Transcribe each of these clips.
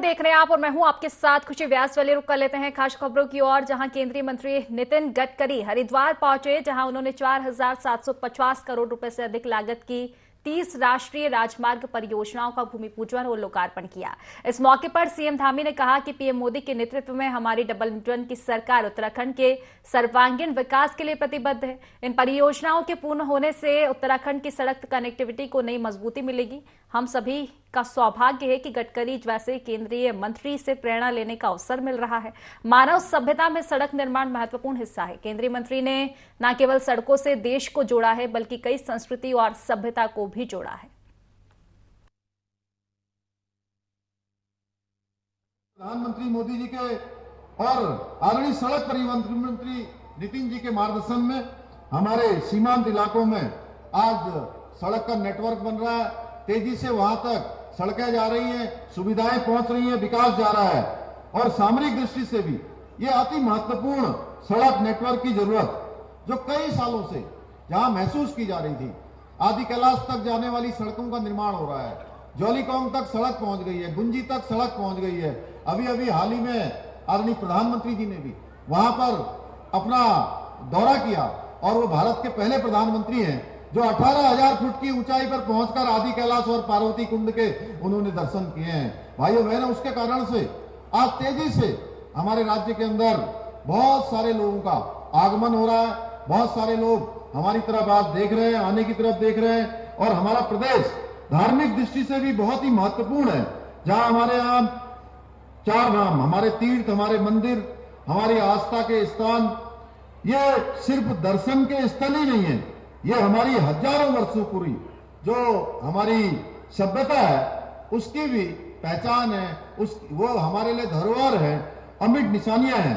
देख रहे हैं आप और मैं हूं आपके साथ खुशी व्यास। वाले रुक कर लेते हैं खास खबरों की ओर, जहां केंद्रीय मंत्री नितिन गडकरी हरिद्वार पहुंचे, जहां उन्होंने 4,750 करोड़ रुपए से अधिक लागत की 30 राष्ट्रीय राजमार्ग परियोजनाओं का भूमि पूजन और लोकार्पण किया। इस मौके पर सीएम धामी ने कहा कि पीएम मोदी के नेतृत्व में हमारी डबल इंजन की सरकार उत्तराखंड के सर्वांगीण विकास के लिए प्रतिबद्ध है। इन परियोजनाओं के पूर्ण होने से उत्तराखंड की सड़क कनेक्टिविटी को नई मजबूती मिलेगी। हम सभी का सौभाग्य है कि गडकरी जैसे केंद्रीय मंत्री से प्रेरणा लेने का अवसर मिल रहा है। मानव सभ्यता में सड़क निर्माण महत्वपूर्ण हिस्सा है। केंद्रीय मंत्री ने न केवल सड़कों से देश को जोड़ा है, बल्कि कई संस्कृति और सभ्यता को भी जोड़ा है। प्रधानमंत्री मोदी जी के और आदरणीय सड़क परिवहन मंत्री नितिन जी के मार्गदर्शन में हमारे सीमांत इलाकों में आज सड़क का नेटवर्क बन रहा है। तेजी से वहां तक सड़कें जा रही हैं, सुविधाएं पहुंच रही हैं, विकास जा रहा है। और सामरिक दृष्टि से भी ये अति महत्वपूर्ण सड़क नेटवर्क की जरूरत जो कई सालों से जहां महसूस की जा रही थी। आदि कैलाश तक जाने वाली सड़कों का निर्माण हो रहा है, जौलीकोंग तक सड़क पहुंच गई है, गुंजी तक सड़क पहुंच गई है। अभी अभी हाल ही में आदरणीय प्रधानमंत्री जी ने भी वहां पर अपना दौरा किया और वो भारत के पहले प्रधानमंत्री हैं जो 18,000 फुट की ऊंचाई पर पहुंचकर आदि कैलाश और पार्वती कुंड के उन्होंने दर्शन किए हैं। भाइयों बहनों, उसके कारण से आज तेजी से हमारे राज्य के अंदर बहुत सारे लोगों का आगमन हो रहा है। बहुत सारे लोग हमारी तरफ आज देख रहे हैं, आने की तरफ देख रहे हैं। और हमारा प्रदेश धार्मिक दृष्टि से भी बहुत ही महत्वपूर्ण है, जहां हमारे यहाँ 4 धाम, हमारे तीर्थ, हमारे मंदिर, हमारी आस्था के स्थान, ये सिर्फ दर्शन के स्थल ही नहीं है, ये हमारी हजारों वर्षों पूरी जो हमारी सभ्यता है उसकी भी पहचान है। वो हमारे लिए धरोहर है, अमिट निशानियां हैं।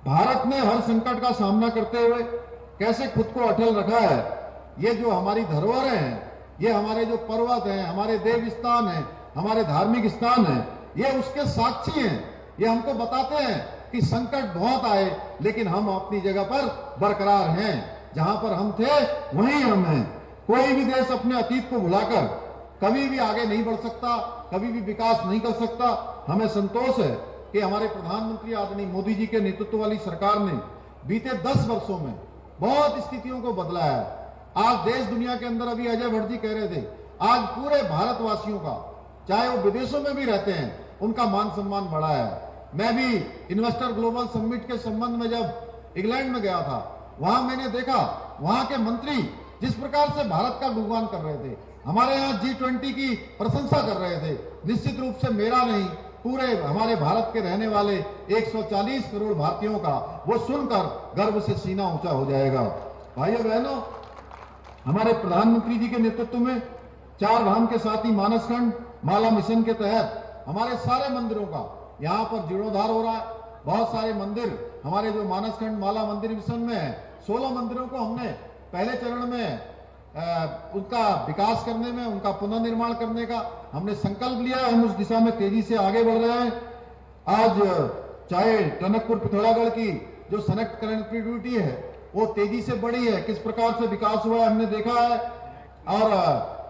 भारत ने हर संकट का सामना करते हुए कैसे खुद को अटल रखा है। ये जो हमारी धरोहर हैं, ये हमारे जो पर्वत हैं, हमारे देव स्थान हैं, हमारे धार्मिक स्थान हैं, ये उसके साक्षी हैं। ये हमको बताते हैं कि संकट बहुत आए लेकिन हम अपनी जगह पर बरकरार हैं। जहां पर हम थे वहीं हम हैं। कोई भी देश अपने अतीत को भुलाकर कभी भी आगे नहीं बढ़ सकता, कभी भी विकास नहीं कर सकता। हमें संतोष है कि हमारे प्रधानमंत्री आदरणीय मोदी जी के नेतृत्व वाली सरकार ने बीते 10 वर्षों में बहुत स्थितियों को बदला है। आज देश दुनिया के अंदर, अभी अजय भट्ट जी कह रहे थे, आज पूरे भारतवासियों का, चाहे वो विदेशों में भी रहते हैं, उनका मान सम्मान बढ़ा है। मैं भी इन्वेस्टर ग्लोबल समिट के संबंध में जब इंग्लैंड में गया था, वहां मैंने देखा वहां के मंत्री जिस प्रकार से भारत का गुणगान कर रहे थे, हमारे यहाँ G20 की प्रशंसा कर रहे थे। निश्चित रूप से मेरा नहीं, पूरे हमारे भारत के रहने वाले 140 करोड़ भारतीयों का वो सुनकर गर्व से सीना ऊंचा हो जाएगा। भाइयों बहनों, हमारे प्रधानमंत्री जी के नेतृत्व में 4 धाम के साथ ही मानसखंड माला मिशन के तहत हमारे सारे मंदिरों का यहाँ पर जीर्णोद्धार हो रहा है। बहुत सारे मंदिर हमारे जो मानसखंड माला मंदिर मिशन में है, 16 मंदिरों को हमने पहले चरण में उनका विकास करने में, उनका पुनर्निर्माण करने का हमने संकल्प लिया है। हम उस दिशा में तेजी से आगे बढ़ रहे हैं। आज चाहे टनकपुर पिथौरागढ़ की जो सड़क कनेक्टिविटी है वो तेजी से बढ़ी है, किस प्रकार से विकास हुआ है हमने देखा है। और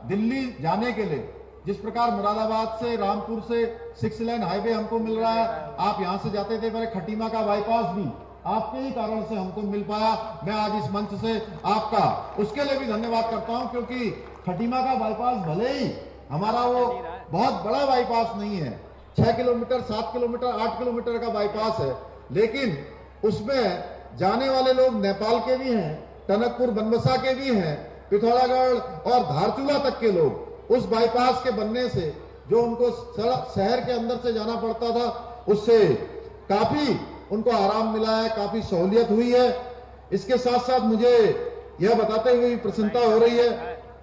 दिल्ली जाने के लिए जिस प्रकार मुरादाबाद से, रामपुर से 6 लेन हाईवे हमको मिल रहा है, आप यहां से जाते थे, मेरे खटीमा का बाईपास भी आपके ही कारण से हमको मिल पाया। मैं आज इस मंच से आपका उसके लिए भी धन्यवाद करता हूं, क्योंकि खटीमा का बाईपास भले ही हमारा वो बहुत बड़ा बाईपास नहीं है, 6 किलोमीटर, 7 किलोमीटर, 8 किलोमीटर का बाईपास है, लेकिन उसमें जाने वाले लोग नेपाल के भी हैं, टनकपुर बनबसा के भी हैं, पिथौरागढ़ और धारचूला तक के लोग उस बाईपास के बनने से जो उनको शहर के अंदर से जाना पड़ता था, उससे काफी उनको आराम मिला है, काफी सहूलियत हुई है। इसके साथ साथ मुझे यह बताते हुए प्रसन्नता हो रही है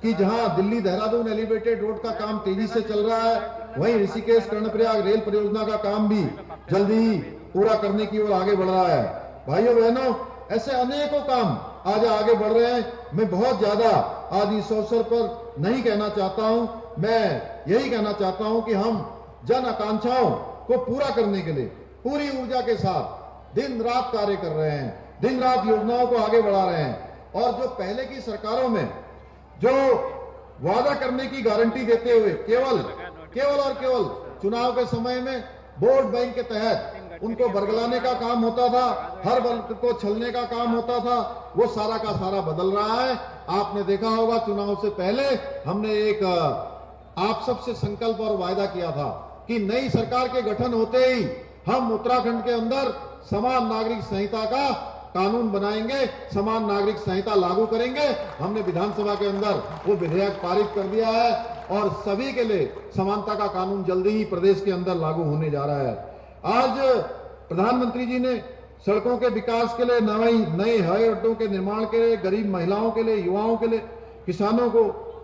कि जहां दिल्ली देहरादून एलिवेटेड रोड का काम तेजी से चल रहा है, वहीं ऋषिकेश कर्णप्रयाग रेल परियोजना का काम भी जल्दी ही पूरा करने की ओर आगे बढ़ रहा है। भाइयों बहनों, ऐसे अनेकों काम आज आगे बढ़ रहे हैं। मैं बहुत ज्यादा आज इस अवसर पर नहीं कहना चाहता हूं। मैं यही कहना चाहता हूं कि हम जन आकांक्षाओं को पूरा करने के लिए पूरी ऊर्जा के साथ दिन रात कार्य कर रहे हैं, दिन रात योजनाओं को आगे बढ़ा रहे हैं। और जो पहले की सरकारों में जो वादा करने की गारंटी देते हुए केवल और केवल चुनाव के समय में वोट बैंक के तहत उनको बरगलाने का काम होता था, हर वर्ग को छलने का काम होता था, वो सारा का सारा बदल रहा है। आपने देखा होगा चुनाव से पहले हमने एक आप सबसे संकल्प और वायदा किया था कि नई सरकार के गठन होते ही हम उत्तराखंड के अंदर समान नागरिक संहिता का कानून बनाएंगे, समान नागरिक संहिता लागू करेंगे। हमने विधानसभा के अंदर वो विधेयक पारित कर दिया है और सभी के लिए समानता का कानून जल्दी ही प्रदेश के अंदर लागू होने जा रहा है। आज प्रधानमंत्री जी ने सड़कों के विकास के लिए, नए हवाई अड्डों के निर्माण के लिए, गरीब महिलाओं के लिए, युवाओं के लिए, किसानों को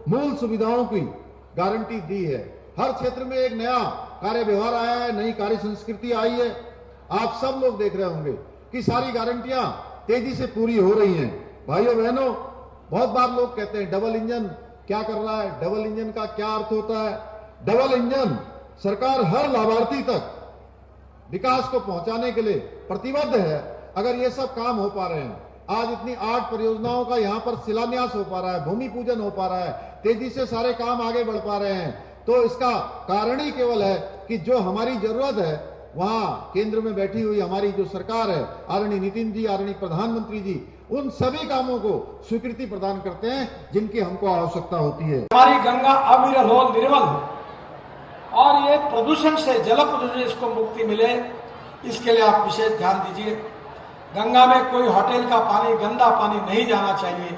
मूल सुविधाओं की गारंटी दी है। हर क्षेत्र में एक नया कार्य व्यवहार आया है, नई कार्य संस्कृति आई है। आप सब लोग देख रहे होंगे कि सारी गारंटियां तेजी से पूरी हो रही हैं। भाइयों बहनों, बहुत बार लोग कहते हैं डबल इंजन क्या कर रहा है, डबल इंजन का क्या अर्थ होता है। डबल इंजन सरकार हर लाभार्थी तक विकास को पहुंचाने के लिए प्रतिबद्ध है। अगर ये सब काम हो पा रहे हैं, आज इतनी 8 परियोजनाओं का यहां पर शिलान्यास हो पा रहा है, भूमि पूजन हो पा रहा है, तेजी से सारे काम आगे बढ़ पा रहे हैं, तो इसका कारण ही केवल है कि जो हमारी जरूरत है वहां केंद्र में बैठी हुई हमारी जो सरकार है, आदरणीय नितिन जी, आदरणीय प्रधानमंत्री जी, उन सभी कामों को स्वीकृति प्रदान करते हैं जिनकी हमको आवश्यकता होती है। हमारी गंगा अविरल हो, निर्मल हो और ये प्रदूषण से, जल प्रदूषण को मुक्ति मिले, इसके लिए आप विशेष ध्यान दीजिए। गंगा में कोई होटल का पानी, गंदा पानी नहीं जाना चाहिए।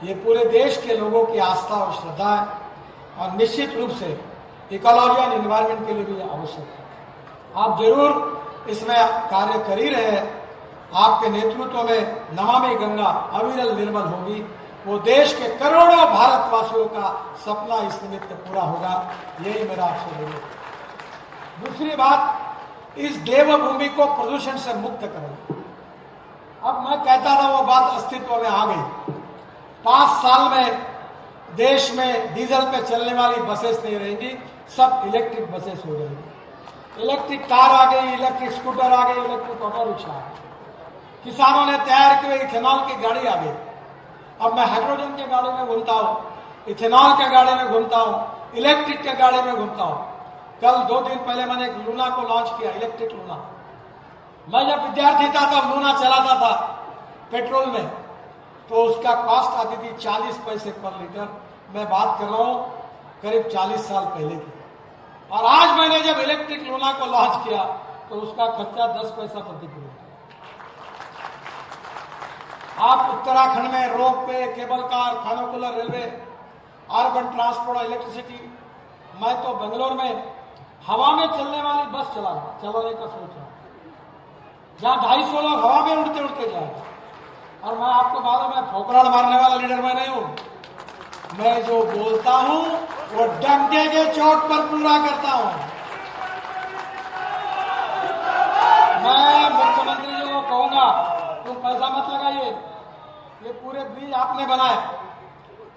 ये पूरे देश के लोगों की आस्था और श्रद्धा है और निश्चित रूप से इकोलॉजी एंड एनवायरनमेंट के लिए भी आवश्यक है। आप जरूर इसमें कार्य कर ही रहे हैं। आपके नेतृत्व में नमामि गंगा अविरल निर्मल होगी, वो देश के करोड़ों भारतवासियों का सपना इस निमित्त पूरा होगा। यही मेरा आपसे निवेदन है। दूसरी बात, इस देवभूमि को प्रदूषण से मुक्त करें। अब मैं कहता था वो बात अस्तित्व में आ गई। 5 साल में देश में डीजल पे चलने वाली बसेस नहीं रहेंगी, सब इलेक्ट्रिक बसेस हो जाएंगी। इलेक्ट्रिक कार आ गई, इलेक्ट्रिक स्कूटर आ गई, इलेक्ट्रिक ऑटो रिक्शा आ गई। किसानों ने तैयार की हुई इथेनॉल की गाड़ी आ गई। अब मैं हाइड्रोजन के गाड़ी में घूमता हूँ, इथेनॉल के गाड़ी में घूमता हूँ, इलेक्ट्रिक के गाड़ी में घूमता हूँ। कल 2 दिन पहले मैंने एक लूना को लॉन्च किया, इलेक्ट्रिक लूना। मैं जब विद्यार्थी था तब लूना चलाता था पेट्रोल में, तो उसका कॉस्ट आती थी 40 पैसे पर लीटर। मैं बात कर रहा हूँ करीब 40 साल पहले की। और आज मैंने जब इलेक्ट्रिक लूना को लॉन्च किया तो उसका खर्चा 10 पैसा प्रति किलोमीटर। आप उत्तराखंड में रोपवे, केबल कार, खानाकुलर, रेलवे, अर्बन ट्रांसपोर्ट और इलेक्ट्रिसिटी। मैं तो बेंगलोर में हवा में चलने वाली बस चलाने का सोच रहा हूं, जहां 250 लोग हवा में उड़ते उड़ते जाएगा। और मैं आपको मालूम है, ठोकराड़ मारने वाला लीडर मैं नहीं हूं। मैं जो बोलता हूं वो डंके के चोट पर पूरा करता हूं। मैं मुख्यमंत्री जी को कहूंगा, तुम पैसा मत लगाइए, ये पूरे ब्रिज आपने बनाए।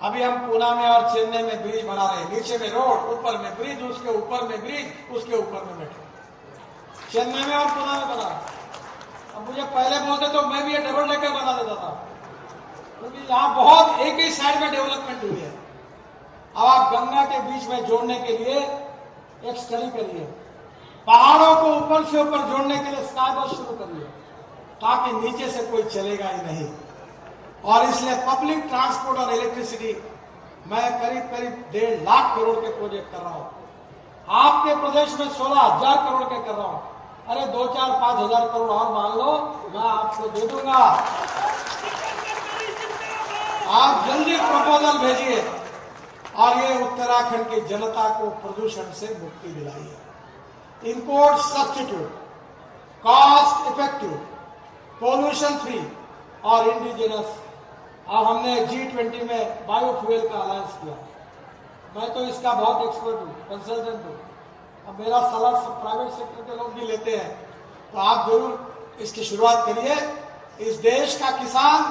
अभी हम पूना में और चेन्नई में ब्रिज बना रहे हैं, नीचे में रोड, ऊपर में ब्रिज, उसके ऊपर में ब्रिज, उसके ऊपर में मेट्रो। चेन्नई में और पूना में बना। अब मुझे पहले बोलते तो मैं भी ये डबल डेकर बना देता था, क्योंकि यहाँ बहुत एक ही साइड में डेवलपमेंट हुई है। अब आप गंगा के बीच में जोड़ने के लिए एक स्टडी करिए, पहाड़ों को ऊपर से ऊपर जोड़ने के लिए स्काई बस शुरू करिए, ताकि नीचे से कोई चलेगा ही नहीं। और इसलिए पब्लिक ट्रांसपोर्ट और इलेक्ट्रिसिटी मैं करीब 1.5 लाख करोड़ के प्रोजेक्ट कर रहा हूं। आपके प्रदेश में 16,000 करोड़ के कर रहा हूं। अरे 2, 4, 5 हजार करोड़ और मांग लो, मैं आपको दे दूंगा। आप जल्दी प्रपोजल भेजिए और ये उत्तराखंड की जनता को प्रदूषण से मुक्ति दिलाइए। Import substitute, cost effective, pollution free और इंडिजिनस। अब हमने G20 में बायोफ्यूल का अलायंस किया। मैं तो इसका बहुत एक्सपर्ट हूँ, कंसल्टेंट हूँ। अब मेरा सलाह सब प्राइवेट सेक्टर के लोग भी लेते हैं, तो आप जरूर इसकी शुरुआत करिए। इस देश का किसान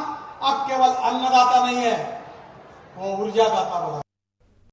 अब केवल अन्नदाता नहीं है, वो ऊर्जादाता बना।